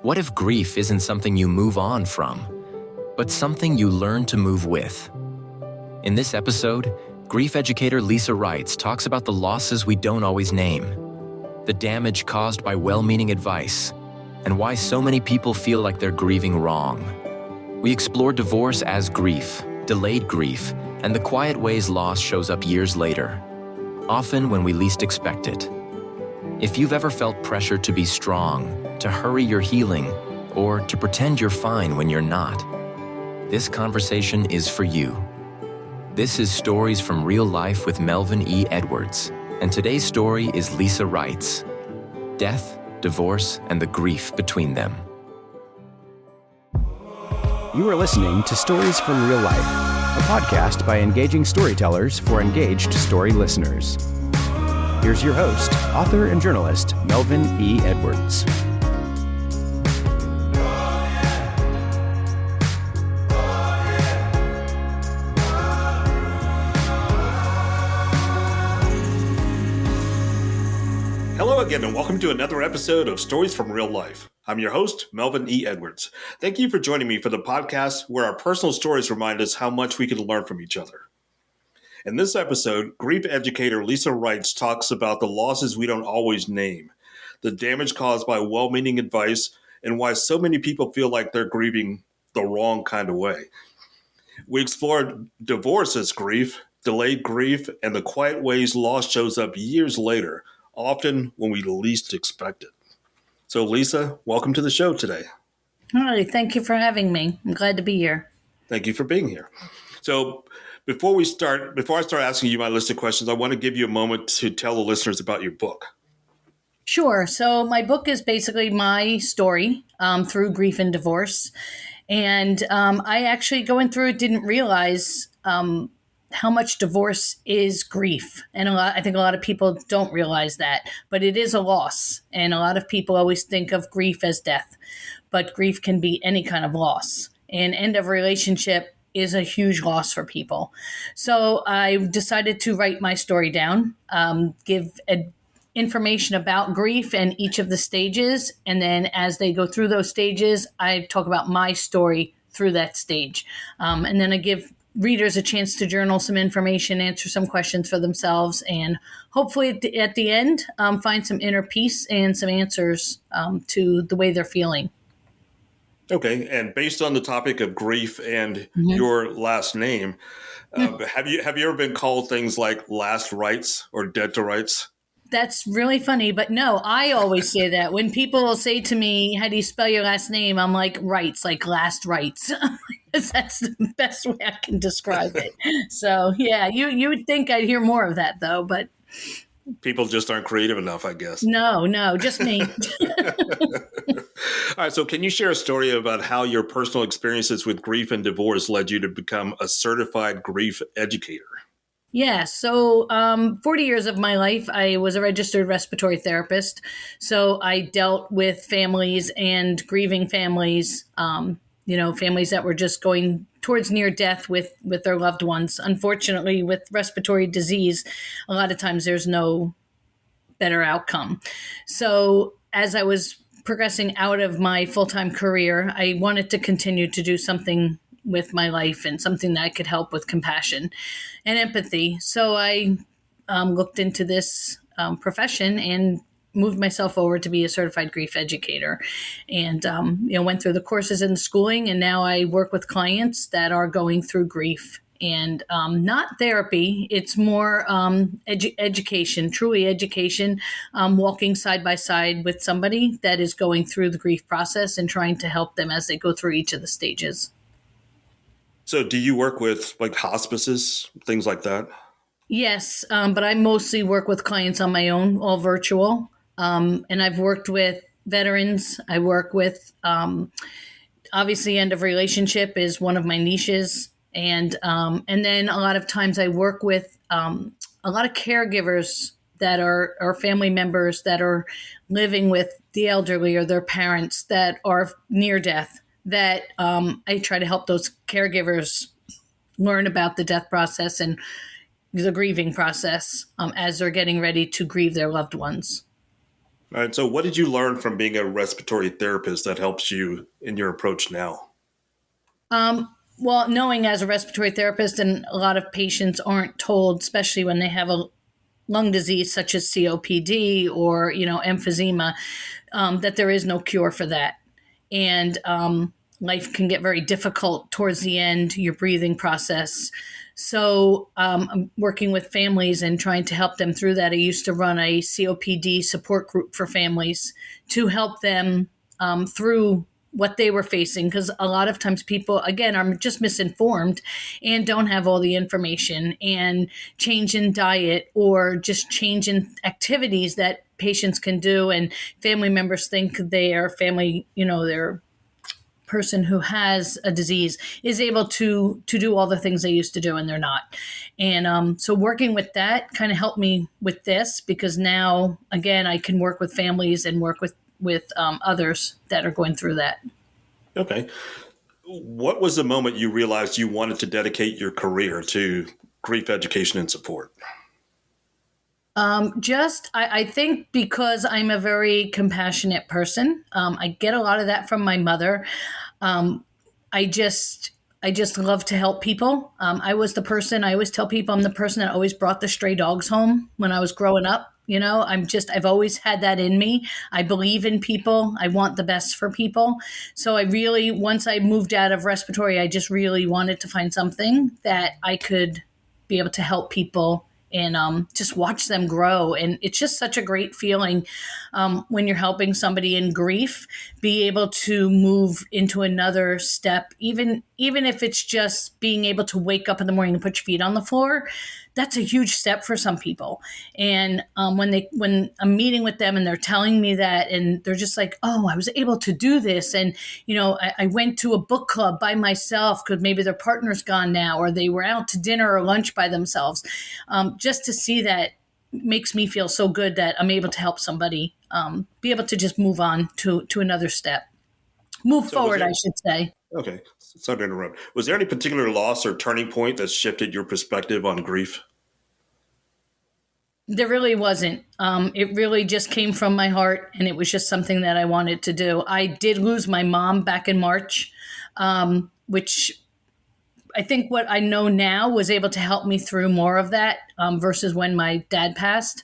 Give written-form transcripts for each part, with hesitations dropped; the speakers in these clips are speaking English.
What if grief isn't something you move on from, but something you learn to move with? In this episode, grief educator Lisa Rites talks about the losses we don't always name, the damage caused by well-meaning advice, and why so many people feel like they're grieving wrong. We explore divorce as grief, delayed grief, and the quiet ways loss shows up years later, often when we least expect it. If you've ever felt pressure to be strong, to hurry your healing, or to pretend you're fine when you're not, this conversation is for you. This is Stories from Real Life with Melvin E. Edwards, and today's story is Lisa Rites: death, divorce, and the grief between them. You are listening to Stories from Real Life, a podcast by engaging storytellers for engaged story listeners. Here's your host, author and journalist, Melvin E. Edwards. Hello again, and welcome to another episode of Stories from Real Life. I'm your host, Melvin E. Edwards. Thank you for joining me for the podcast where our personal stories remind us how much we can learn from each other. In this episode, grief educator Lisa Rites talks about the losses we don't always name, the damage caused by well-meaning advice, and why so many people feel like they're grieving the wrong kind of way. We explored divorce as grief, delayed grief, and the quiet ways loss shows up years later, often when we least expect it. So, Lisa, welcome to the show today. Hi, thank you for having me. I'm glad to be here. Thank you for being here. So, before I start asking you my list of questions, I want to give you a moment to tell the listeners about your book. Sure. So my book is basically my story through grief and divorce. And I actually, going through it, didn't realize how much divorce is grief. And I think a lot of people don't realize that. But it is a loss. And a lot of people always think of grief as death. But grief can be any kind of loss. And end of relationship is a huge loss for people. So I decided to write my story down, give information about grief and each of the stages. And then as they go through those stages, I talk about my story through that stage. And then I give readers a chance to journal some information, answer some questions for themselves, and hopefully at the end, find some inner peace and some answers to the way they're feeling. Okay, and based on the topic of grief and your last name, have you ever been called things like last rites or dead to rights? That's really funny, but no, I always say that. When people will say to me, how do you spell your last name? I'm like, rights, like last rights. That's the best way I can describe it. So, yeah, you would think I'd hear more of that, though, but people just aren't creative enough, I guess. No, just me. All right, so can you share a story about how your personal experiences with grief and divorce led you to become a certified grief educator? Yeah, so 40 years of my life, I was a registered respiratory therapist. So I dealt with families and grieving families, families that were just going towards near death with their loved ones. Unfortunately, with respiratory disease, a lot of times there's no better outcome. So as I was progressing out of my full-time career, I wanted to continue to do something with my life and something that I could help with compassion and empathy. So I looked into this profession and moved myself over to be a certified grief educator, and went through the courses and the schooling. And now I work with clients that are going through grief, and not therapy. It's more education, truly education, walking side by side with somebody that is going through the grief process and trying to help them as they go through each of the stages. So do you work with like hospices, things like that? Yes, but I mostly work with clients on my own, all virtual. And I've worked with veterans. I work with, obviously, end of relationship is one of my niches. And then a lot of times I work with a lot of caregivers that are family members that are living with the elderly or their parents that are near death, that I try to help those caregivers learn about the death process and the grieving process as they're getting ready to grieve their loved ones. All right. So, what did you learn from being a respiratory therapist that helps you in your approach now? Well, knowing as a respiratory therapist, and a lot of patients aren't told, especially when they have a lung disease such as COPD or emphysema, that there is no cure for that, and life can get very difficult towards the end. Your breathing process. So I'm working with families and trying to help them through that. I used to run a COPD support group for families to help them through what they were facing, because a lot of times people, again, are just misinformed and don't have all the information, and change in diet or just change in activities that patients can do, and family members think their family, their person who has a disease is able to do all the things they used to do, and they're not. And so working with that kind of helped me with this, because now, again, I can work with families and work with others that are going through that. Okay. What was the moment you realized you wanted to dedicate your career to grief education and support? I think because I'm a very compassionate person. I get a lot of that from my mother. I just love to help people. I always tell people I'm the person that always brought the stray dogs home when I was growing up. I've always had that in me. I believe in people. I want the best for people. So once I moved out of respiratory, I just really wanted to find something that I could be able to help people and just watch them grow. And it's just such a great feeling when you're helping somebody in grief, be able to move into another step, even if it's just being able to wake up in the morning and put your feet on the floor. That's a huge step for some people. And when I'm meeting with them and they're telling me that, and they're just like, oh, I was able to do this. And, I went to a book club by myself because maybe their partner's gone now, or they were out to dinner or lunch by themselves. Just to see that makes me feel so good that I'm able to help somebody be able to just move on to another step. Move forward, I should say. Okay. Sorry to interrupt. Was there any particular loss or turning point that shifted your perspective on grief? There really wasn't. It really just came from my heart, and it was just something that I wanted to do. I did lose my mom back in March, which I think what I know now was able to help me through more of that versus when my dad passed.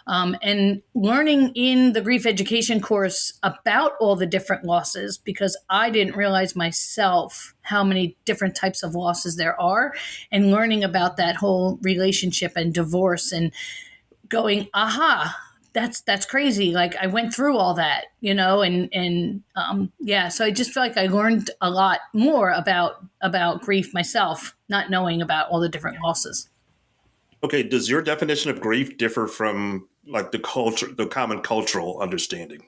And learning in the grief education course about all the different losses, because I didn't realize myself how many different types of losses there are, and learning about that whole relationship and divorce, and going, aha, that's crazy. Like, I went through all that, so I just feel like I learned a lot more about grief myself, not knowing about all the different losses. Okay. Does your definition of grief differ from like the common cultural understanding?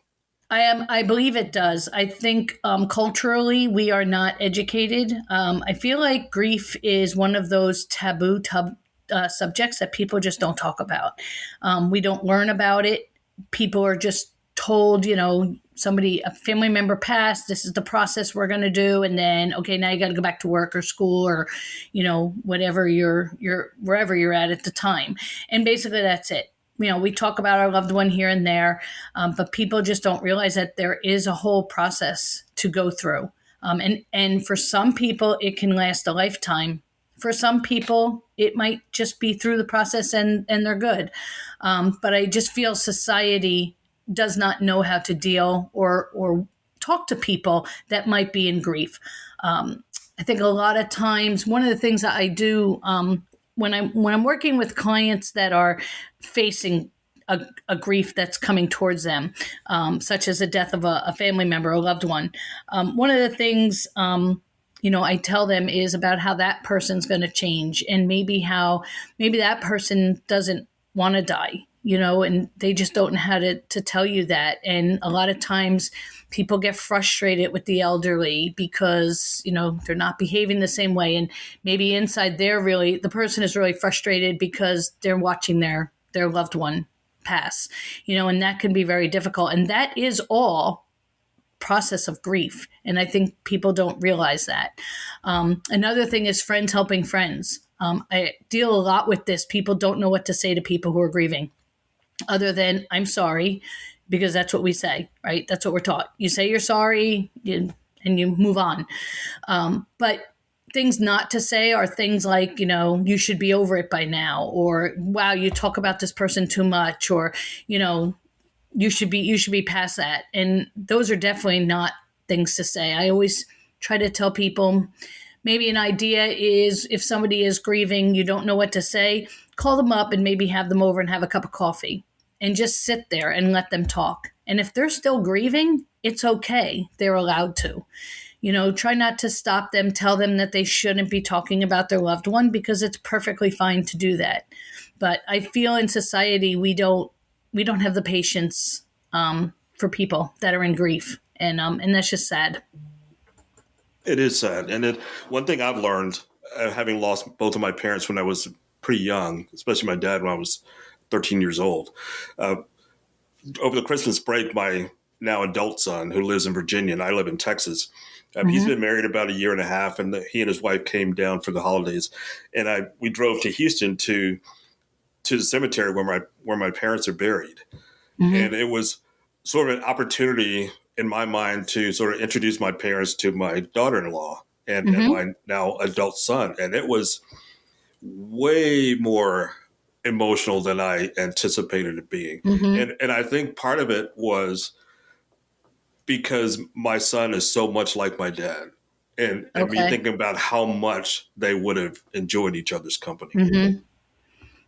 I believe it does. I think culturally we are not educated. I feel like grief is one of those taboo subjects that people just don't talk about. We don't learn about it. People are just told, a family member passed, this is the process we're going to do. And then, okay, now you got to go back to work or school or, whatever wherever you're at the time. And basically that's it. We talk about our loved one here and there, but people just don't realize that there is a whole process to go through. And for some people, it can last a lifetime. For some people, it might just be through the process and they're good. But I just feel society does not know how to deal or talk to people that might be in grief. I think a lot of times, one of the things that I do when I'm working with clients that are facing a grief that's coming towards them, such as the death of a family member, a loved one, one of the things I tell them is about how that person's going to change, and maybe that person doesn't want to die, and they just don't know how to tell you that. And a lot of times people get frustrated with the elderly because, they're not behaving the same way. And maybe inside the person is really frustrated because they're watching their loved one pass, and that can be very difficult. And that is all process of grief. And I think people don't realize that. Another thing is friends helping friends. I deal a lot with this. People don't know what to say to people who are grieving other than, I'm sorry, because that's what we say, right? That's what we're taught. You say you're sorry and you move on. But things not to say are things like, you should be over it by now, or wow, you talk about this person too much, or, you should be past that. And those are definitely not things to say. I always try to tell people, maybe an idea is if somebody is grieving, you don't know what to say, call them up and maybe have them over and have a cup of coffee and just sit there and let them talk. And if they're still grieving, it's okay. They're allowed to. Try not to stop them, tell them that they shouldn't be talking about their loved one, because it's perfectly fine to do that. But I feel in society, we don't have the patience for people that are in grief. And that's just sad. It is sad. And one thing I've learned, having lost both of my parents when I was pretty young, especially my dad when I was 13 years old, over the Christmas break, my now adult son, who lives in Virginia and I live in Texas, he's been married about a year and a half, and he and his wife came down for the holidays. And we drove to Houston to the cemetery where my parents are buried. And it was sort of an opportunity in my mind to sort of introduce my parents to my daughter-in-law and my now adult son. And it was way more emotional than I anticipated it being. And I think part of it was because my son is so much like my dad, and me thinking about how much they would have enjoyed each other's company.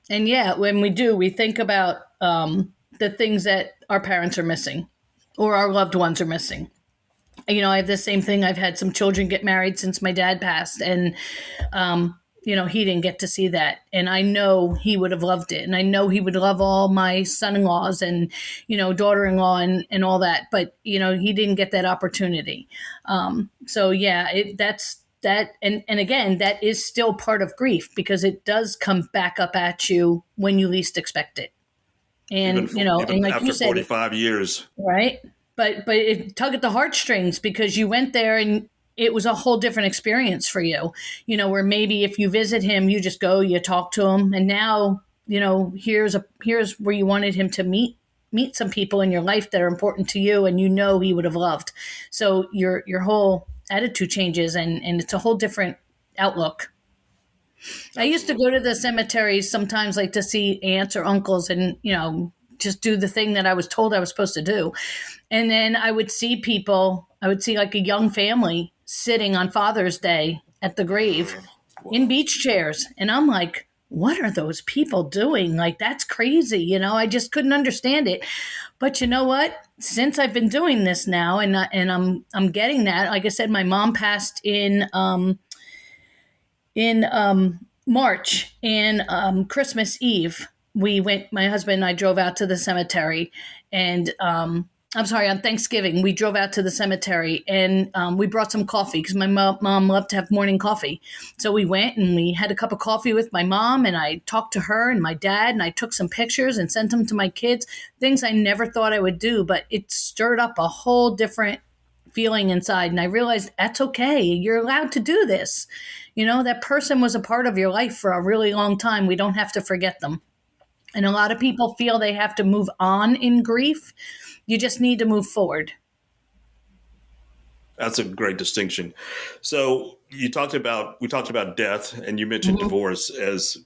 And yeah, when we think about the things that our parents are missing or our loved ones are missing. I have the same thing. I've had some children get married since my dad passed, and he didn't get to see that. And I know he would have loved it. And I know he would love all my son-in-laws and, daughter-in-law and all that. But, he didn't get that opportunity. So, yeah, that's that. And again, that is still part of grief, because it does come back up at you when you least expect it. And, even and like after you said, 45 years. Right. But it tugged at the heartstrings, because you went there and it was a whole different experience for you, where maybe if you visit him, you just go, you talk to him. And now, here's where you wanted him to meet some people in your life that are important to you, and he would have loved. So your whole attitude changes, and it's a whole different outlook. I used to go to the cemeteries sometimes, like to see aunts or uncles, and, just do the thing that I was told I was supposed to do. And then I would see like a young family sitting on Father's Day at the grave in beach chairs. And I'm like, what are those people doing? Like, that's crazy. I just couldn't understand it. But you know what? Since I've been doing this now, and I'm getting that, like I said, my mom passed in March, and Christmas Eve, my husband and I drove out to the cemetery, and on Thanksgiving, we drove out to the cemetery, and we brought some coffee, because my mom loved to have morning coffee. So we went and we had a cup of coffee with my mom, and I talked to her and my dad, and I took some pictures and sent them to my kids, things I never thought I would do, but it stirred up a whole different feeling inside. And I realized that's okay. You're allowed to do this. That person was a part of your life for a really long time. We don't have to forget them. And a lot of people feel they have to move on in grief. You just need to move forward. That's a great distinction. So we talked about death, and you mentioned divorce as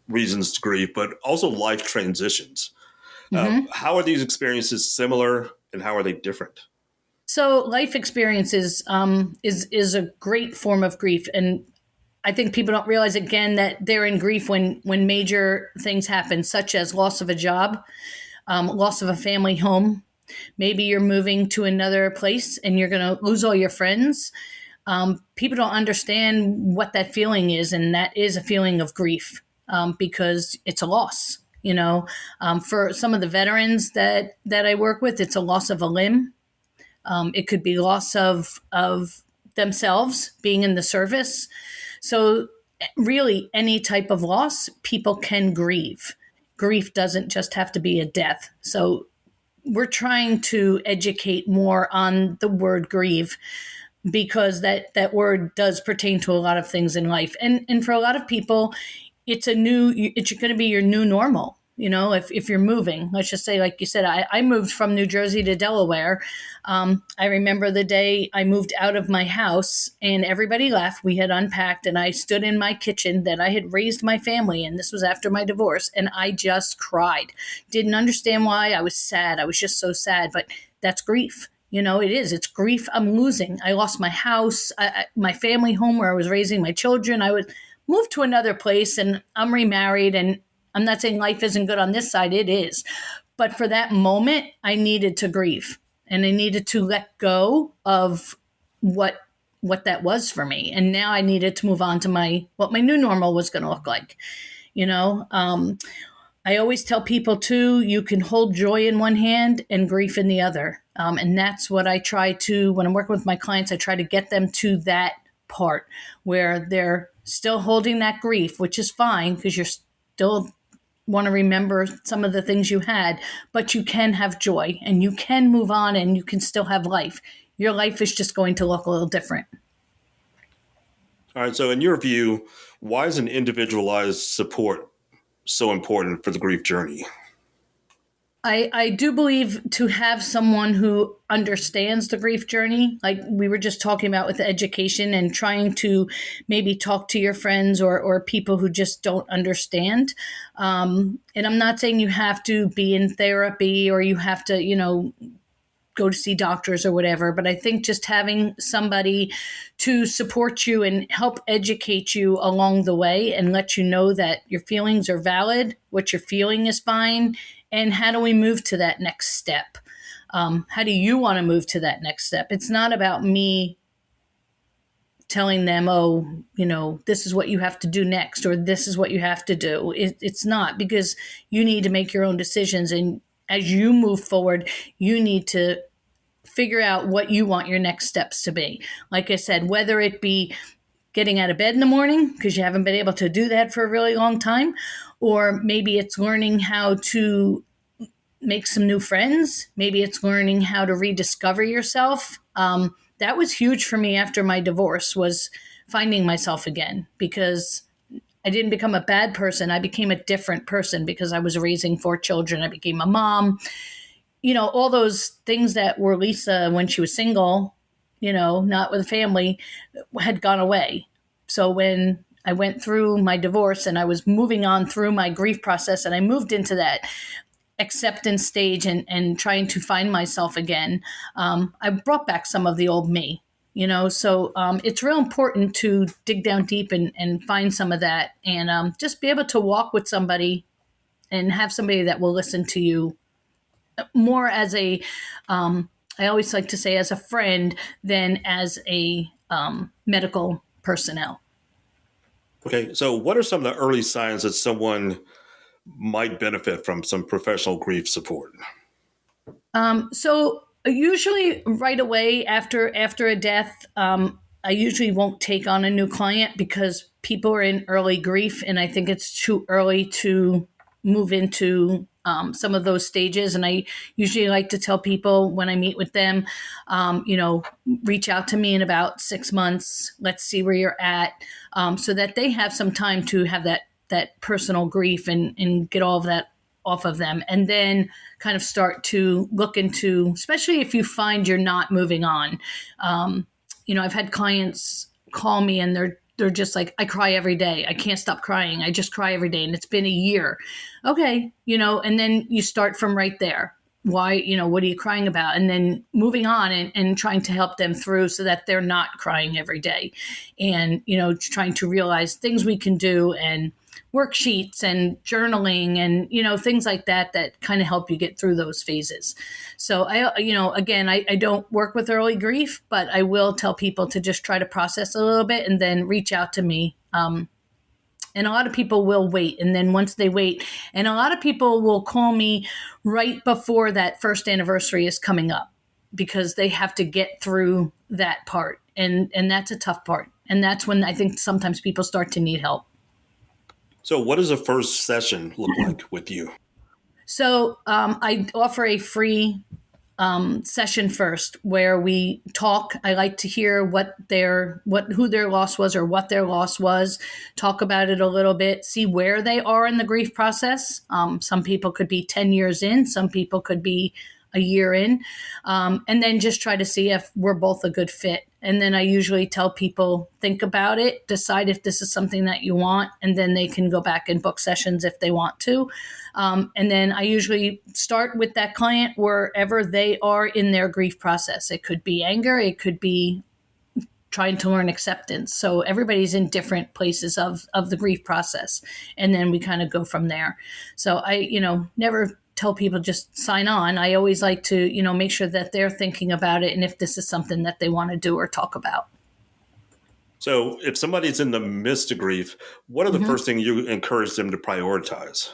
reasons to grieve, but also life transitions. How are these experiences similar, and how are they different? So life experiences is a great form of grief. And I think people don't realize, again, that they're in grief when major things happen, such as loss of a job, loss of a family home. Maybe you're moving to another place and you're going to lose all your friends. People don't understand what that feeling is, and that is a feeling of grief because it's a loss. For some of the veterans that I work with, it's a loss of a limb. It could be loss of themselves being in the service. So really, any type of loss, people can grieve. Grief doesn't just have to be a death. So we're trying to educate more on the word grieve, because that word does pertain to a lot of things in life. And for a lot of people, it's going to be your new normal. if you're moving, let's just say, like you said, I moved from New Jersey to Delaware. I remember the day I moved out of my house and everybody left. We had unpacked and I stood in my kitchen that I had raised my family in. This was after my divorce. And I just cried. Didn't understand why. I was sad. I was just so sad. But that's grief. It is. It's grief. I'm losing. I lost my house, my family home where I was raising my children. I would move to another place and I'm remarried, and I'm not saying life isn't good on this side. It is. But for that moment, I needed to grieve and I needed to let go of what that was for me. And now I needed to move on to what my new normal was going to look like. I always tell people too, you can hold joy in one hand and grief in the other. And that's what I try to, when I'm working with my clients, I try to get them to that part where they're still holding that grief, which is fine because you're still want to remember some of the things you had, but you can have joy and you can move on and you can still have life. Your life is just going to look a little different. All right. So in your view, why is an individualized support so important for the grief journey? I do believe to have someone who understands the grief journey, like we were just talking about with education and trying to maybe talk to your friends or people who just don't understand. And I'm not saying you have to be in therapy or you have to, go to see doctors or whatever. But I think just having somebody to support you and help educate you along the way and let you know that your feelings are valid, what you're feeling is fine, and how do we move to that next step? How do you want to move to that next step? It's not about me telling them, this is what you have to do next, or this is what you have to do. It's not, because you need to make your own decisions. And as you move forward, you need to figure out what you want your next steps to be. Like I said, whether it be getting out of bed in the morning because you haven't been able to do that for a really long time, or maybe it's learning how to make some new friends. Maybe it's learning how to rediscover yourself. That was huge for me after my divorce, was finding myself again, because I didn't become a bad person. I became a different person because I was raising 4 children. I became a mom. All those things that were Lisa when she was single, not with a family, had gone away. So when I went through my divorce and I was moving on through my grief process and I moved into that acceptance stage and trying to find myself again, I brought back some of the old me. So it's real important to dig down deep and find some of that and just be able to walk with somebody and have somebody that will listen to you more as I always like to say, as a friend than as a medical personnel. Okay. So what are some of the early signs that someone might benefit from some professional grief support? So usually right away after a death, I usually won't take on a new client because people are in early grief, and I think it's too early to move into some of those stages. And I usually like to tell people when I meet with them, reach out to me in about 6 months. Let's see where you're at, so that they have some time to have that personal grief and get all of that off of them, and then kind of start to look into, especially if you find you're not moving on. I've had clients call me and they're just like, I cry every day. I can't stop crying. I just cry every day. And it's been a year. Okay. And then you start from right there. Why, what are you crying about? And then moving on and trying to help them through so that they're not crying every day. And, trying to realize things we can do and worksheets and journaling and, things like that kind of help you get through those phases. So I don't work with early grief, but I will tell people to just try to process a little bit and then reach out to me. And a lot of people will wait. And then once they wait, and a lot of people will call me right before that first anniversary is coming up because they have to get through that part. And that's a tough part. And that's when I think sometimes people start to need help. So what does a first session look like with you? So I offer a free session first where we talk. I like to hear who their loss was or what their loss was, talk about it a little bit, see where they are in the grief process. Some people could be 10 years in, some people could be a year in, and then just try to see if we're both a good fit. And then I usually tell people, think about it, decide if this is something that you want, and then they can go back and book sessions if they want to. And then I usually start with that client wherever they are in their grief process. It could be anger, it could be trying to learn acceptance. So everybody's in different places of the grief process. And then we kind of go from there. So I, never tell people just sign on. I always like to, make sure that they're thinking about it and if this is something that they want to do or talk about. So if somebody's in the midst of grief, what are the first things you encourage them to prioritize?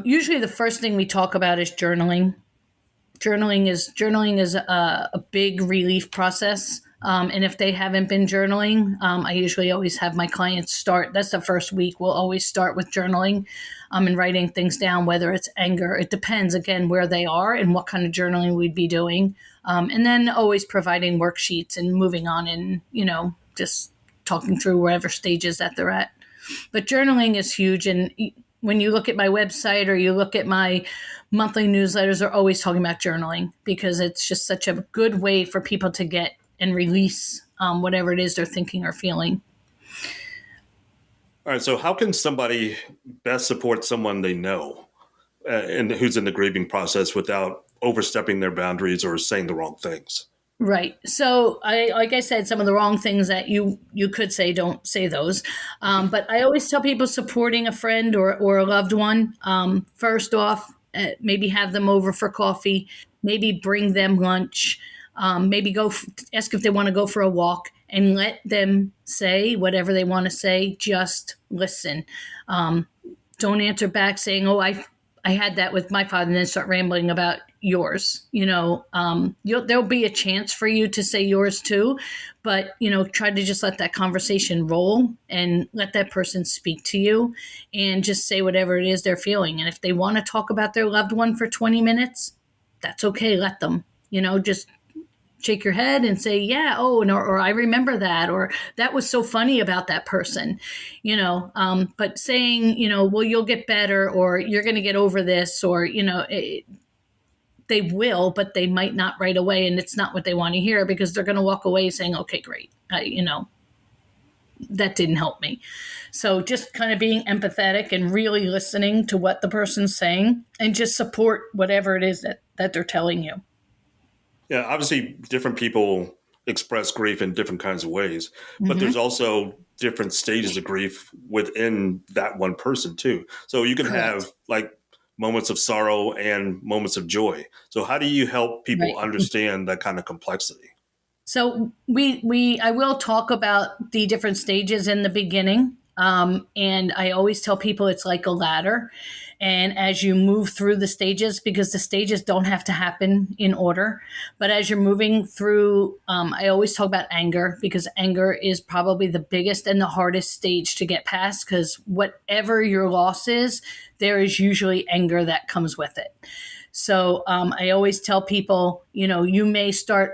Usually the first thing we talk about is journaling. Journaling is a big relief process. And if they haven't been journaling, I usually always have my clients start. That's the first week. We'll always start with journaling and writing things down, whether it's anger. It depends, again, where they are and what kind of journaling we'd be doing. And then always providing worksheets and moving on and, just talking through wherever stages that they're at. But journaling is huge. And when you look at my website or you look at my monthly newsletters, they're always talking about journaling because it's just such a good way for people to get and release whatever it is they're thinking or feeling. All right. So how can somebody best support someone they know and who's in the grieving process without overstepping their boundaries or saying the wrong things? Right. So like I said, some of the wrong things that you could say, don't say those. But I always tell people supporting a friend or a loved one. First off, maybe have them over for coffee, maybe bring them lunch, maybe ask if they want to go for a walk and let them say whatever they want to say. Just listen. Don't answer back saying, oh, I had that with my father, and then start rambling about yours. There'll be a chance for you to say yours too, but, try to just let that conversation roll and let that person speak to you and just say whatever it is they're feeling. And if they want to talk about their loved one for 20 minutes, that's okay. Let them, just shake your head and say, yeah, oh, or I remember that, or that was so funny about that person, but saying, well, you'll get better, or you're going to get over this, or, they will, but they might not right away. And it's not what they want to hear because they're going to walk away saying, okay, great. That didn't help me. So just kind of being empathetic and really listening to what the person's saying and just support whatever it is that they're telling you. Yeah, obviously different people express grief in different kinds of ways, but there's also different stages of grief within that one person too. So you can have like moments of sorrow and moments of joy. So how do you help people understand that kind of complexity? So I will talk about the different stages in the beginning. And I always tell people it's like a ladder. And as you move through the stages, because the stages don't have to happen in order, but as you're moving through, I always talk about anger because anger is probably the biggest and the hardest stage to get past because whatever your loss is, there is usually anger that comes with it. So I always tell people, you may start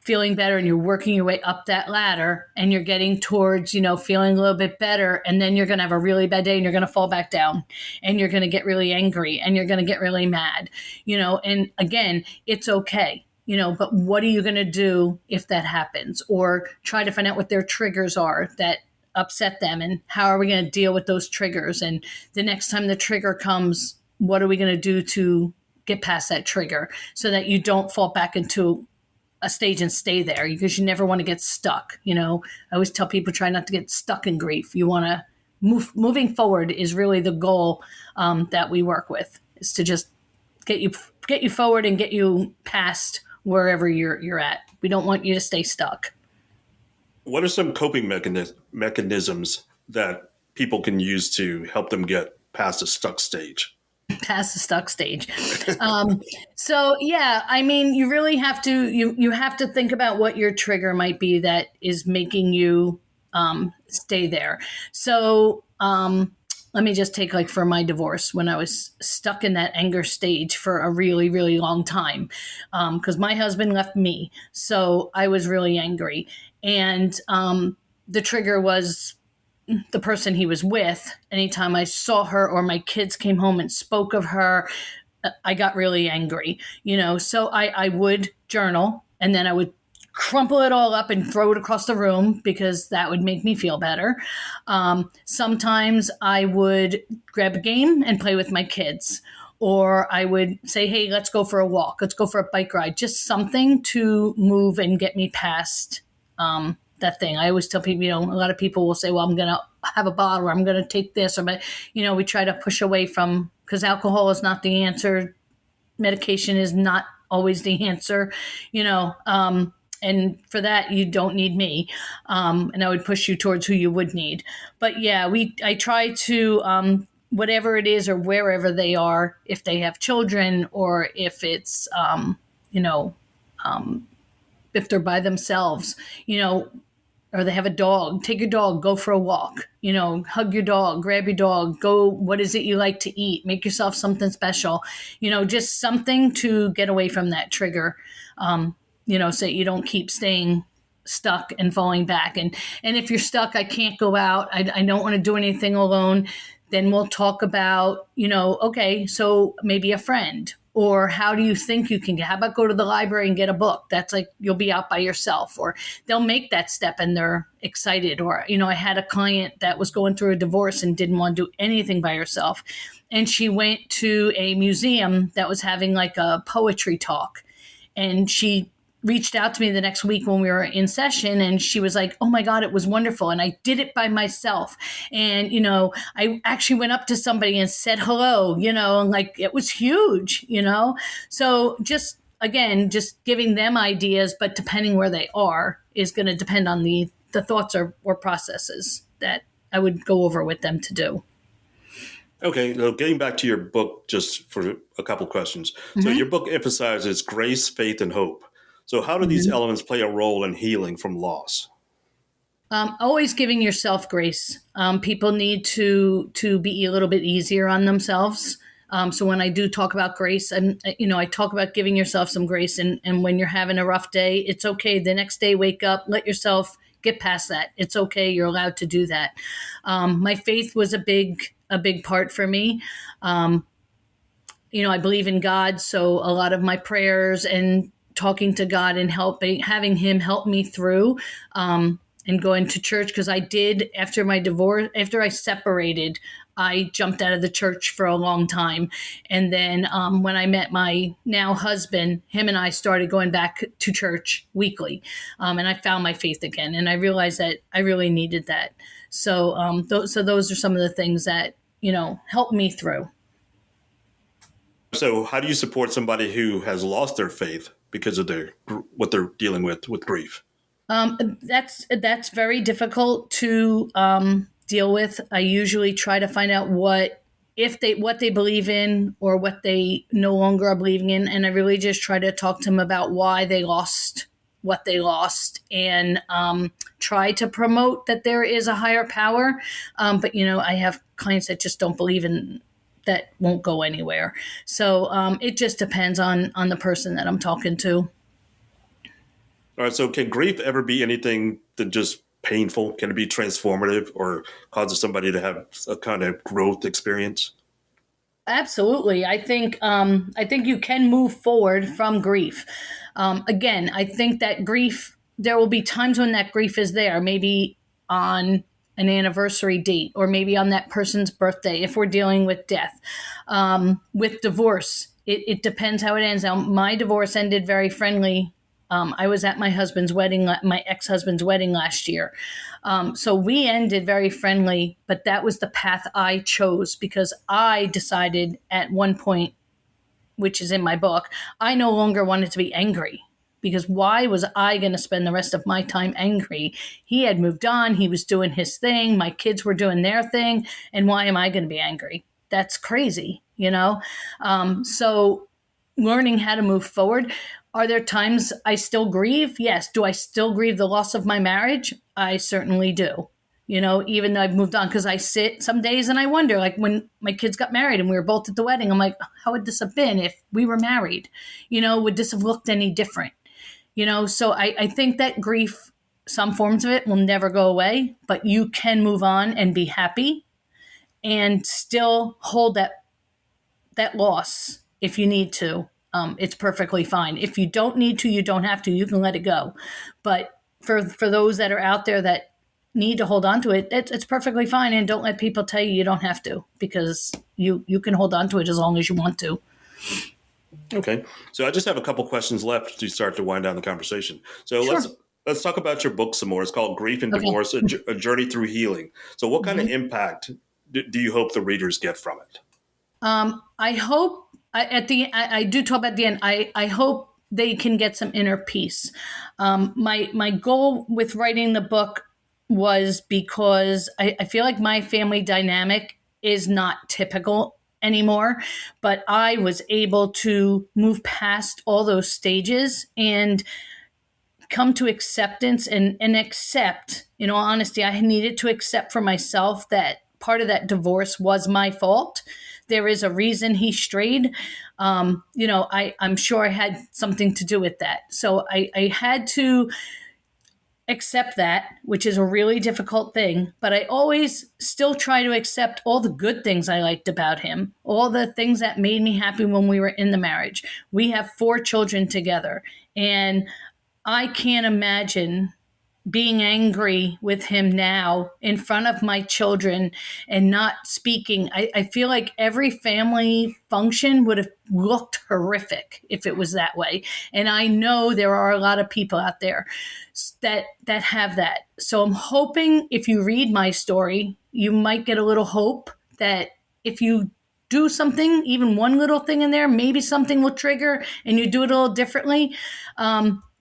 feeling better and you're working your way up that ladder and you're getting towards, feeling a little bit better. And then you're going to have a really bad day and you're going to fall back down and you're going to get really angry and you're going to get really mad, and again, it's okay, but what are you going to do if that happens? Or try to find out what their triggers are that upset them and how are we going to deal with those triggers? And the next time the trigger comes, what are we going to do to get past that trigger so that you don't fall back into a stage and stay there because you never want to get stuck. I always tell people try not to get stuck in grief. You want to moving forward is really the goal that we work with is to just get you forward and get you past wherever you're at. We don't want you to stay stuck. What are some coping mechanisms that people can use to help them get past a stuck stage? Past the stuck stage. So yeah, you really have to, you have to think about what your trigger might be that is making you stay there. So let me just take like for my divorce, when I was stuck in that anger stage for a really, really long time, because my husband left me. So I was really angry. And the trigger was the person he was with. Anytime I saw her or my kids came home and spoke of her, I got really angry, so I would journal, and then I would crumple it all up and throw it across the room because that would make me feel better. Sometimes I would grab a game and play with my kids, or I would say, hey, let's go for a walk. Let's go for a bike ride. Just something to move and get me past that thing. I always tell people, a lot of people will say, well, I'm going to have a bottle, or I'm going to take this, or, we try to push away from, because alcohol is not the answer. Medication is not always the answer, and for that, you don't need me. And I would push you towards who you would need. But yeah, I try to, whatever it is or wherever they are, if they have children, or if it's, if they're by themselves, or they have a dog, take your dog, go for a walk, hug your dog, grab your dog, go, what is it you like to eat? Make yourself something special, just something to get away from that trigger, so that you don't keep staying stuck and falling back. And if you're stuck, I can't go out, I don't want to do anything alone, then we'll talk about, okay, so maybe a friend. Or how do you think you can how about go to the library and get a book? That's like, you'll be out by yourself, or they'll make that step and they're excited. Or, I had a client that was going through a divorce and didn't want to do anything by herself. And she went to a museum that was having like a poetry talk. And she reached out to me the next week when we were in session, and she was like, oh my God, it was wonderful. And I did it by myself. And, I actually went up to somebody and said hello, and like, it was huge, So just giving them ideas, but depending where they are is going to depend on the thoughts or processes that I would go over with them to do. Okay, so getting back to your book, just for a couple questions. Mm-hmm. So your book emphasizes grace, faith, and hope. So how do these elements play a role in healing from loss? Always giving yourself grace. People need to be a little bit easier on themselves. So when I do talk about grace, and I talk about giving yourself some grace. And when you're having a rough day, it's okay. The next day, wake up, let yourself get past that. It's okay. You're allowed to do that. My faith was a big part for me. I believe in God, so a lot of my prayers and talking to God and having him help me through, and going to church. Because I did, after my divorce, after I separated, I jumped out of the church for a long time. And then when I met my now husband, him and I started going back to church weekly. And I found my faith again. And I realized that I really needed that. So those are some of the things that, helped me through. So how do you support somebody who has lost their faith because of what they're dealing with grief? That's very difficult to deal with. I usually try to find out what they believe in or what they no longer are believing in, and I really just try to talk to them about why they lost what they lost, and try to promote that there is a higher power. But I have clients that just don't believe in that, won't go anywhere. So it just depends on the person that I'm talking to. All right. So can grief ever be anything than just painful? Can it be transformative or causes somebody to have a kind of growth experience? Absolutely. I think you can move forward from grief. Again, I think that grief, there will be times when that grief is there, maybe on an anniversary date, or maybe on that person's birthday, if we're dealing with death. With divorce, it depends how it ends. Now, my divorce ended very friendly. I was at my ex-husband's wedding last year. So we ended very friendly, but that was the path I chose, because I decided at one point, which is in my book, I no longer wanted to be angry. Because why was I going to spend the rest of my time angry? He had moved on. He was doing his thing. My kids were doing their thing. And why am I going to be angry? That's crazy, So learning how to move forward. Are there times I still grieve? Yes. Do I still grieve the loss of my marriage? I certainly do. even though I've moved on, because I sit some days and I wonder, like when my kids got married and we were both at the wedding, I'm like, how would this have been if we were married? Would this have looked any different? So I think that grief, some forms of it will never go away, but you can move on and be happy and still hold that loss if you need to. It's perfectly fine. If you don't need to, you don't have to. You can let it go. But for those that are out there that need to hold on to it, it's perfectly fine. And don't let people tell you don't have to, because you can hold on to it as long as you want to. Okay. So I just have a couple questions left to start to wind down the conversation. So Sure. let's talk about your book some more. It's called Grief and Divorce, a Journey Through Healing. So what kind of impact do you hope the readers get from it? I hope I do talk about the end. I hope they can get some inner peace. My goal with writing the book was because I feel like my family dynamic is not typical anymore, but I was able to move past all those stages and come to acceptance and accept, in all honesty, I needed to accept for myself that part of that divorce was my fault. There is a reason he strayed. I'm sure I had something to do with that. So I had to accept that, which is a really difficult thing. But I always still try to accept all the good things I liked about him, all the things that made me happy when we were in the marriage. We have 4 children together, and I can't imagine being angry with him now in front of my children and not speaking. I feel like every family function would have looked horrific if it was that way. And I know there are a lot of people out there that have that. So I'm hoping if you read my story, you might get a little hope that if you do something, even one little thing in there, maybe something will trigger and you do it a little differently.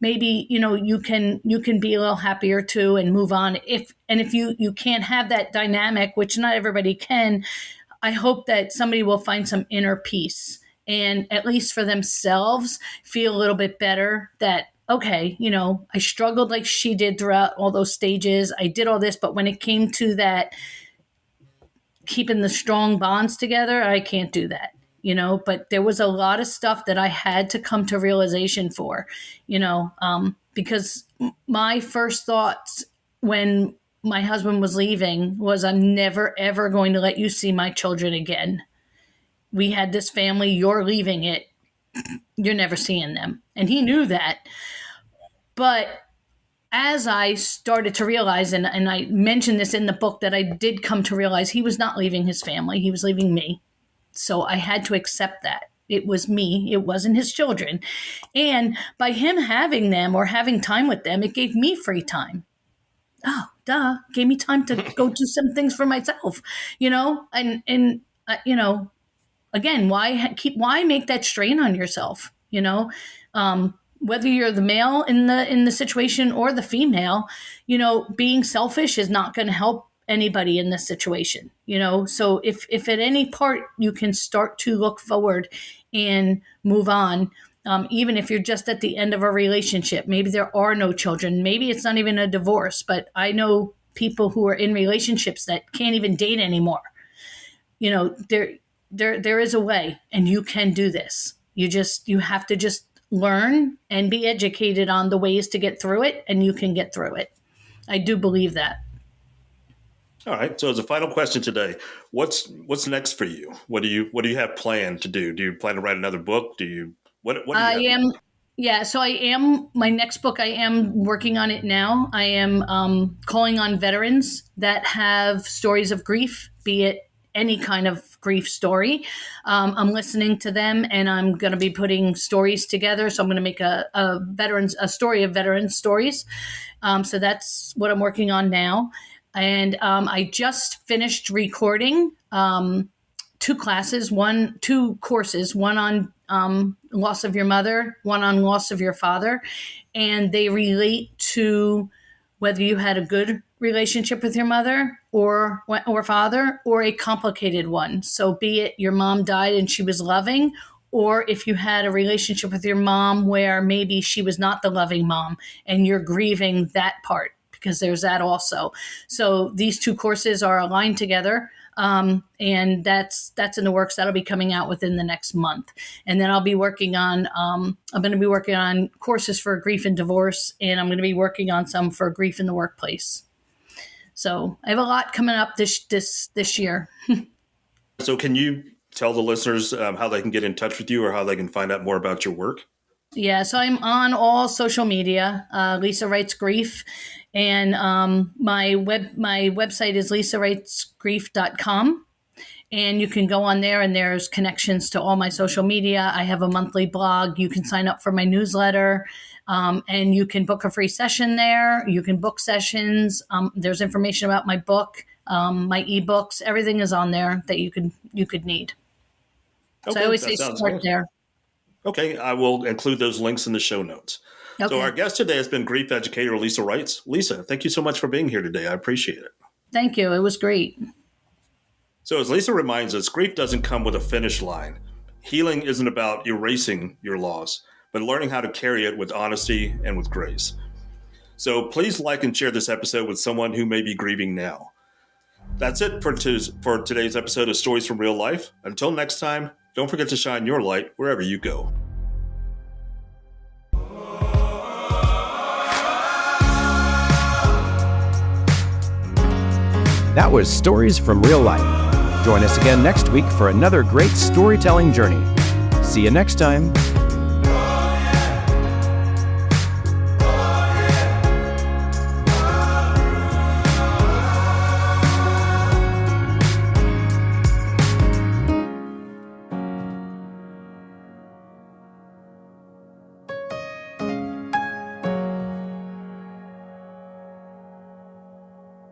Maybe, you can be a little happier too and move on. If you can't have that dynamic, which not everybody can, I hope that somebody will find some inner peace and at least for themselves feel a little bit better that, okay, I struggled like she did throughout all those stages. I did all this, but when it came to that, keeping the strong bonds together, I can't do that. But there was a lot of stuff that I had to come to realization for, because my first thoughts when my husband was leaving was, I'm never, ever going to let you see my children again. We had this family, you're leaving it. You're never seeing them. And he knew that. But as I started to realize, and I mentioned this in the book, that I did come to realize he was not leaving his family. He was leaving me. So I had to accept that. It was me. It wasn't his children. And by him having them or having time with them, it gave me free time. Oh, duh. Gave me time to go do some things for myself, and again, why make that strain on yourself, whether you're the male in the situation or the female, being selfish is not going to help anybody in this situation, so if at any part you can start to look forward and move on, even if you're just at the end of a relationship, maybe there are no children, maybe it's not even a divorce, but I know people who are in relationships that can't even date anymore. There is a way, and you can do this. You have to just learn and be educated on the ways to get through it, and you can get through it. I do believe that. All right. So as a final question today, what's next for you? What do you have planned to do? Do you plan to write another book? What do you have? Yeah. So I am, my next book, I am working on it now. I am calling on veterans that have stories of grief, be it any kind of grief story. I'm listening to them, and I'm going to be putting stories together. So I'm going to make a story of veterans stories. So that's what I'm working on now. And I just finished recording 2 courses, one on loss of your mother, one on loss of your father. And they relate to whether you had a good relationship with your mother or father, or a complicated one. So be it your mom died and she was loving, or if you had a relationship with your mom where maybe she was not the loving mom and you're grieving that part. because there's that also. So these two courses are aligned together. And that's in the works. That'll be coming out within the next month. And then I'll be working on, I'm going to be working on courses for grief and divorce, and I'm going to be working on some for grief in the workplace. So I have a lot coming up this year. So can you tell the listeners how they can get in touch with you or how they can find out more about your work? Yeah, so I'm on all social media, Lisa Rites Grief, and my website is lisaritesgrief.com, and you can go on there, and there's connections to all my social media. I have a monthly blog. You can sign up for my newsletter, and you can book a free session there. You can book sessions. There's information about my book, my ebooks. Everything is on there that you could need. Okay, so I always say start there. Okay, I will include those links in the show notes. Okay. So our guest today has been grief educator Lisa Rites. Lisa, thank you so much for being here today. I appreciate it. Thank you. It was great. So as Lisa reminds us, grief doesn't come with a finish line. Healing isn't about erasing your loss, but learning how to carry it with honesty and with grace. So please like and share this episode with someone who may be grieving now. That's it for today's episode of Stories from Real Life. Until next time, don't forget to shine your light wherever you go. That was Stories from Real Life. Join us again next week for another great storytelling journey. See you next time.